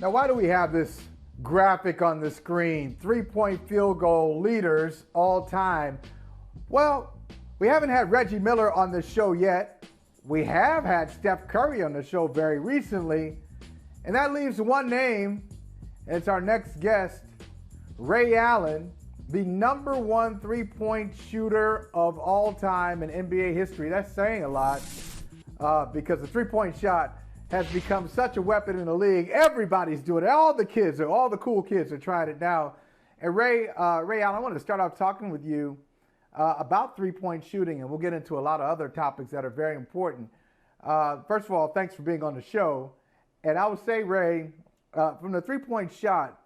Now, why do we have this graphic on the screen? 3-point field goal leaders all time. Well, we haven't had Reggie Miller on the show yet. We have had Steph Curry on the show very recently. And that leaves one name. It's our next guest, Ray Allen, the number one three-point shooter of all time in NBA history. That's saying a lot because the three-point shot has become such a weapon in the league. Everybody's doing it. All the cool kids are trying it now. And Ray Allen, I wanted to start off talking with you about three-point shooting, and we'll get into a lot of other topics that are very important. First of all, thanks for being on the show. And I would say, Ray, from the three-point shot,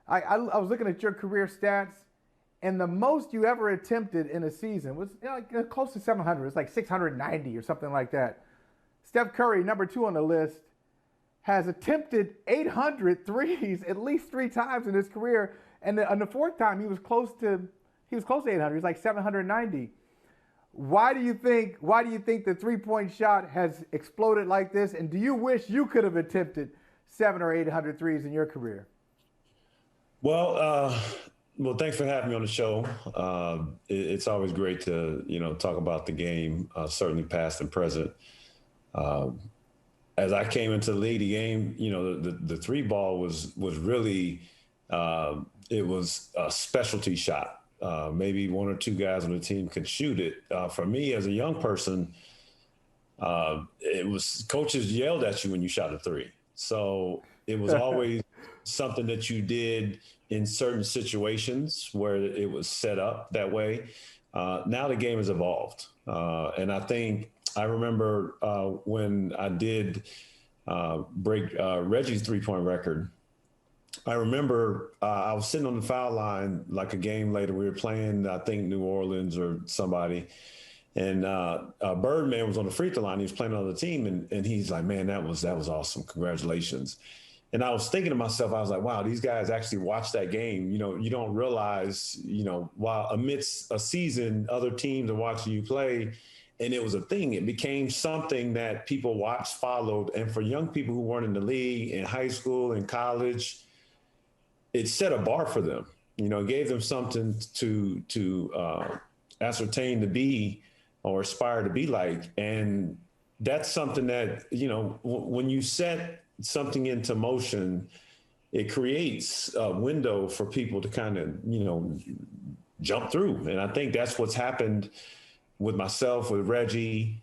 I was looking at your career stats, and the most you ever attempted in a season was like close to 700. It's like 690 or something like that. Steph Curry, number two on the list, has attempted 800 threes at least three times in his career, and on the fourth time he was close to 800. He was like 790. Why do you think the three-point shot has exploded like this? And do you wish you could have attempted 700 or 800 threes in your career? Well, thanks for having me on the show. It's always great to talk about the game, certainly past and present. As I came into the league, the game, the three ball was really it was a specialty shot. Maybe one or two guys on the team could shoot it. For me, as a young person, it was coaches yelled at you when you shot a three. So it was always something that you did in certain situations where it was set up that way. Now the game has evolved. And I remember when I did break Reggie's three-point record. I remember I was sitting on the foul line like a game later. We were playing, I think, New Orleans or somebody. And Birdman was on the free throw line. He was playing on the team. And he's like, man, that was awesome. Congratulations. And I was thinking to myself, I was like, wow, these guys actually watched that game. You don't realize, while amidst a season, other teams are watching you play. And it was a thing. It became something that people watched, followed. And for young people who weren't in the league, in high school, in college, it set a bar for them. It gave them something to ascertain to be or aspire to be like. And that's something that, when you set something into motion, it creates a window for people to kind of, jump through. And I think that's what's happened with myself, with Reggie.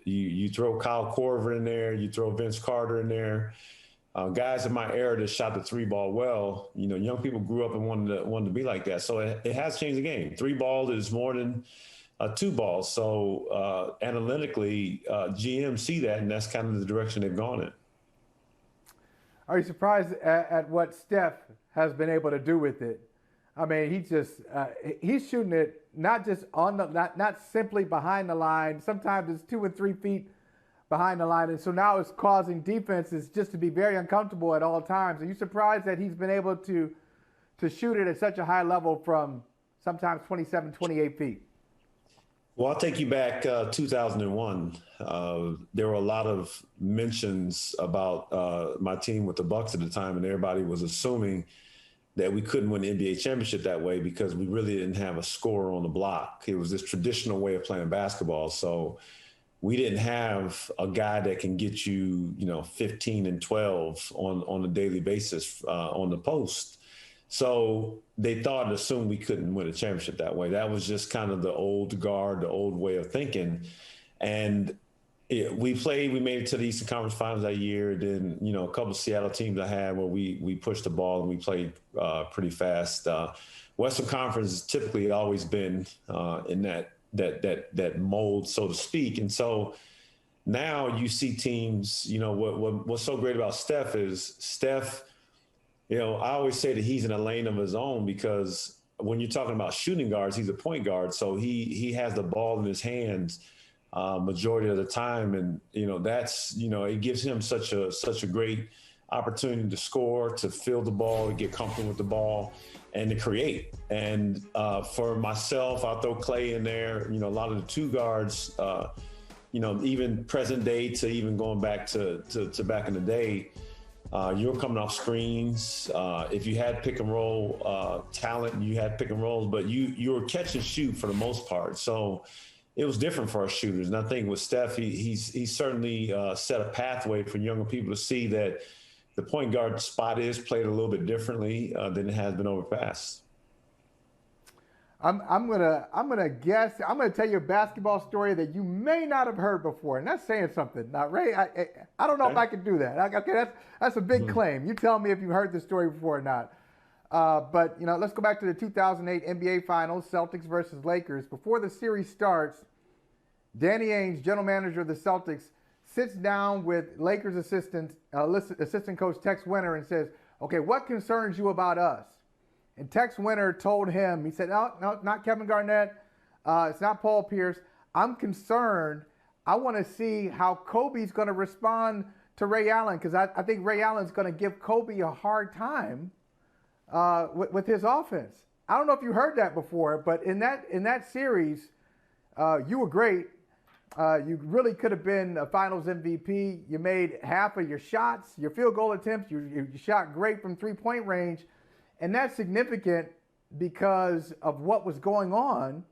You throw Kyle Korver in there, you throw Vince Carter in there. Guys in my era that shot the three ball well, young people grew up and wanted to be like that. So it has changed the game. Three ball is more than two ball. So analytically, GMs see that, and that's kind of the direction they've gone in. Are you surprised at what Steph has been able to do with it? I mean, he's shooting it not just not simply behind the line. Sometimes it's 2 and 3 feet behind the line, and so now it's causing defenses just to be very uncomfortable at all times. Are you surprised that he's been able to shoot it at such a high level from sometimes 27, 28 feet? Well, I'll take you back 2001. There were a lot of mentions about my team with the Bucks at the time, and everybody was assuming that we couldn't win the NBA championship that way because we really didn't have a scorer on the block. It was this traditional way of playing basketball. So we didn't have a guy that can get you, 15 and 12 on a daily basis on the post. So they thought and assumed we couldn't win a championship that way. That was just kind of the old guard, the old way of thinking. And we made it to the Eastern Conference Finals that year. Then, a couple of Seattle teams I had where we pushed the ball and we played pretty fast. Western Conference has typically always been in that mold, so to speak. And so now you see teams, what's so great about Steph is Steph, I always say that he's in a lane of his own because when you're talking about shooting guards, he's a point guard. So he has the ball in his hands majority of the time. And, it gives him such a great opportunity to score, to field the ball, to get comfortable with the ball, and to create. And for myself, I'll throw Clay in there. A lot of the two guards, even present day to even going back to back in the day, You were coming off screens. If you had pick and roll talent, you had pick and rolls, but you were catch and shoot for the most part. So it was different for our shooters. And I think with Steph, he's certainly set a pathway for younger people to see that the point guard spot is played a little bit differently than it has been over past. I'm gonna guess. I'm gonna tell you a basketball story that you may not have heard before, and that's saying something. Now, Ray, I don't know if I can do that. Okay, that's a big claim. You tell me if you've heard the story before or not. But let's go back to the 2008 NBA Finals, Celtics versus Lakers. Before the series starts, Danny Ainge, general manager of the Celtics, sits down with Lakers assistant coach Tex Winter and says, "Okay, what concerns you about us?" And Tex Winter told him, he said, no, not Kevin Garnett. It's not Paul Pierce. I'm concerned. I want to see how Kobe's going to respond to Ray Allen, because I think Ray Allen's going to give Kobe a hard time with his offense. I don't know if you heard that before, but in that series, you were great. You really could have been a Finals MVP. You made half of your shots, your field goal attempts. You shot great from three-point range. And that's significant because of what was going on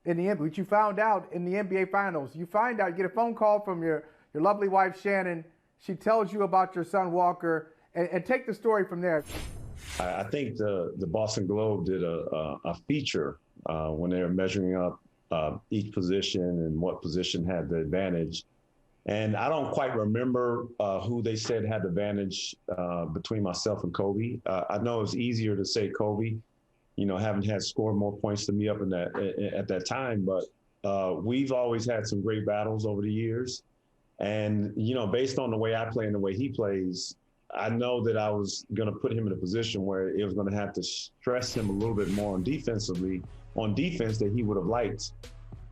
in the NBA, which you found out in the NBA Finals. You find out, you get a phone call from your lovely wife, Shannon. She tells you about your son, Walker, and take the story from there. I think the Boston Globe did a feature when they were measuring up each position and what position had the advantage. And I don't quite remember who they said had the advantage between myself and Kobe. I know it's easier to say Kobe, having had scored more points than me up at that time. But we've always had some great battles over the years. And, based on the way I play and the way he plays, I know that I was going to put him in a position where it was going to have to stress him a little bit more on defense that he would have liked.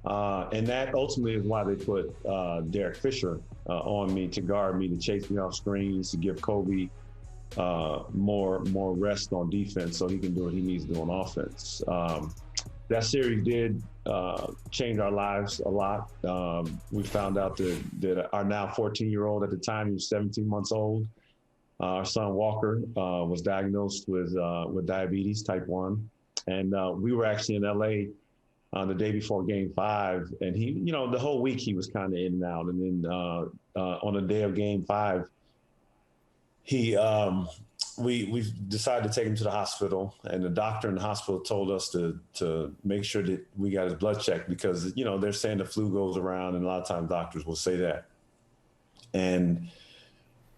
And that ultimately is why they put Derek Fisher on me to guard me, to chase me off screens, to give Kobe more rest on defense so he can do what he needs to do on offense. That series did change our lives a lot. We found out that our now 14-year-old, at the time he was 17 months old, our son Walker was diagnosed with diabetes type 1. And we were actually in LA the day before Game 5, and he, the whole week he was kind of in and out. And then on the day of Game 5, we decided to take him to the hospital, and the doctor in the hospital told us to make sure that we got his blood checked because they're saying the flu goes around, and a lot of times doctors will say that. And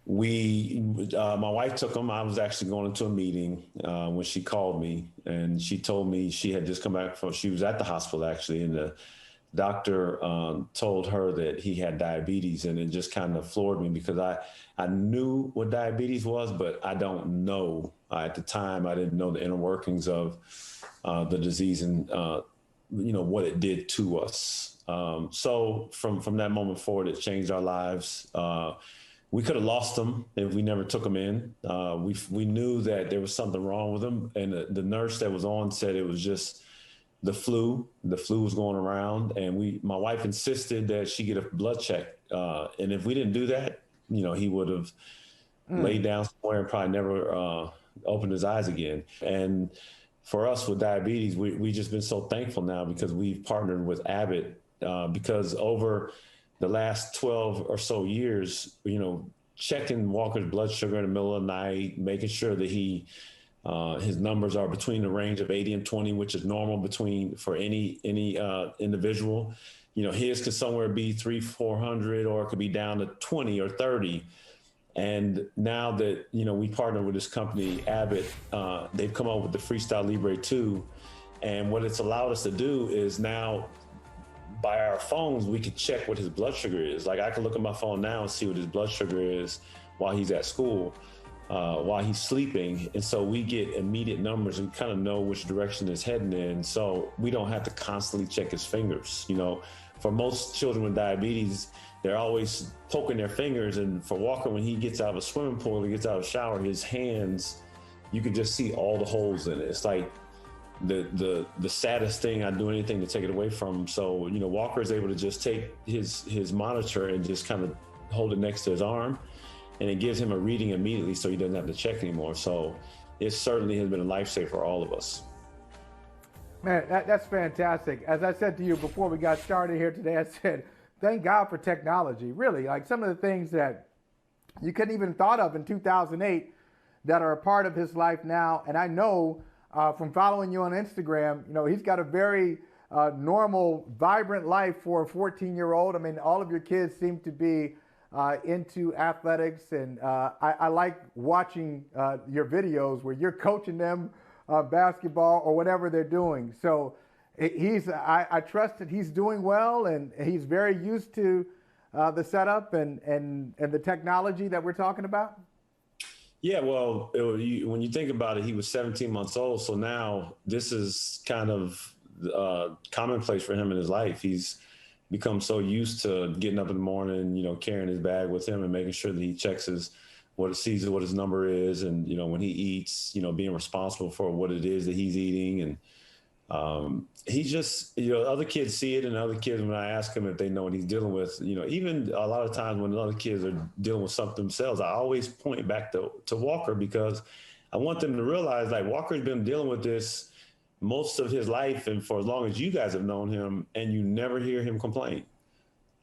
my wife took him. I was actually going into a meeting when she called me, and she told me she had just come back she was at the hospital actually, and the doctor told her that he had diabetes, and it just kind of floored me because I knew what diabetes was, but I don't know. At the time, I didn't know the inner workings of the disease and what it did to us. So from that moment forward, it changed our lives. We could have lost him if we never took him in. We knew that there was something wrong with him, and the nurse that was on said it was just the flu. The flu was going around, and my wife insisted that she get a blood check. And if we didn't do that, he would have laid down somewhere and probably never opened his eyes again. And for us with diabetes, we just been so thankful now because we've partnered with Abbott because over the last 12 or so years, checking Walker's blood sugar in the middle of the night, making sure that his numbers are between the range of 80 and 20, which is normal for any individual. His could somewhere be 300-400, or it could be down to 20 or 30. And now that, we partner with this company, Abbott, they've come up with the Freestyle Libre 2. And what it's allowed us to do is now, by our phones, we can check what his blood sugar is. Like I can look at my phone now and see what his blood sugar is while he's at school, while he's sleeping. And so we get immediate numbers and kind of know which direction it's heading in. So we don't have to constantly check his fingers. For most children with diabetes, they're always poking their fingers. And for Walker, when he gets out of a swimming pool, he gets out of a shower, his hands, you can just see all the holes in it. It's like the saddest thing. I'd do anything to take it away from him. So, Walker is able to just take his monitor and just kind of hold it next to his arm. and it gives him a reading immediately so he doesn't have to check anymore. So it certainly has been a lifesaver for all of us. Man, that's fantastic. As I said to you before we got started here today, I said, thank God for technology. Really, like some of the things that you couldn't even thought of in 2008 that are a part of his life now. And I know from following you on Instagram, you know, he's got a very normal, vibrant life for a 14-year-old. I mean, all of your kids seem to be into athletics, and I like watching your videos where you're coaching them basketball or whatever they're doing. So I trust that he's doing well, and he's very used to the setup and the technology that we're talking about. Yeah, well, when you think about it, he was 17 months old. So now this is kind of commonplace for him in his life. He's become so used to getting up in the morning, you know, carrying his bag with him and making sure that he checks what his number is. And, you know, when he eats, you know, being responsible for what it is that he's eating. And he just, you know, other kids see it, and other kids, when I ask him if they know what he's dealing with, you know, even a lot of times when other kids are dealing with something themselves, I always point back to Walker, because I want them to realize, like, Walker's been dealing with this most of his life and for as long as you guys have known him, and you never hear him complain.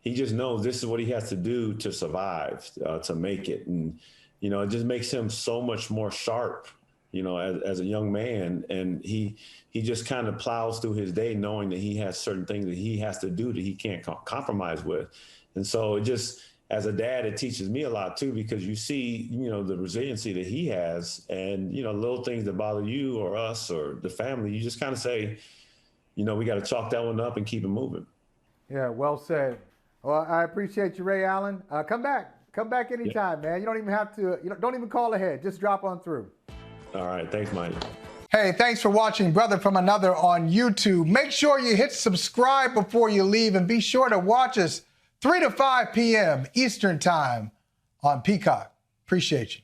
He just knows this is what he has to do to survive, to make it. And, you know, it just makes him so much more sharp, you know, as a young man. And he just kind of plows through his day knowing that he has certain things that he has to do that he can't compromise with. And so it just, as a dad, it teaches me a lot too, because you see, you know, the resiliency that he has, and, you know, little things that bother you or us or the family, you just kind of say, you know, we got to chalk that one up and keep it moving. Yeah, well said. Well, I appreciate you, Ray Allen. Come back anytime, man. You don't even have to, don't even call ahead. Just drop on through. All right. Thanks, Mike. Hey, thanks for watching Brother from Another on YouTube. Make sure you hit subscribe before you leave, and be sure to watch us 3 to 5 p.m. Eastern Time on Peacock. Appreciate you.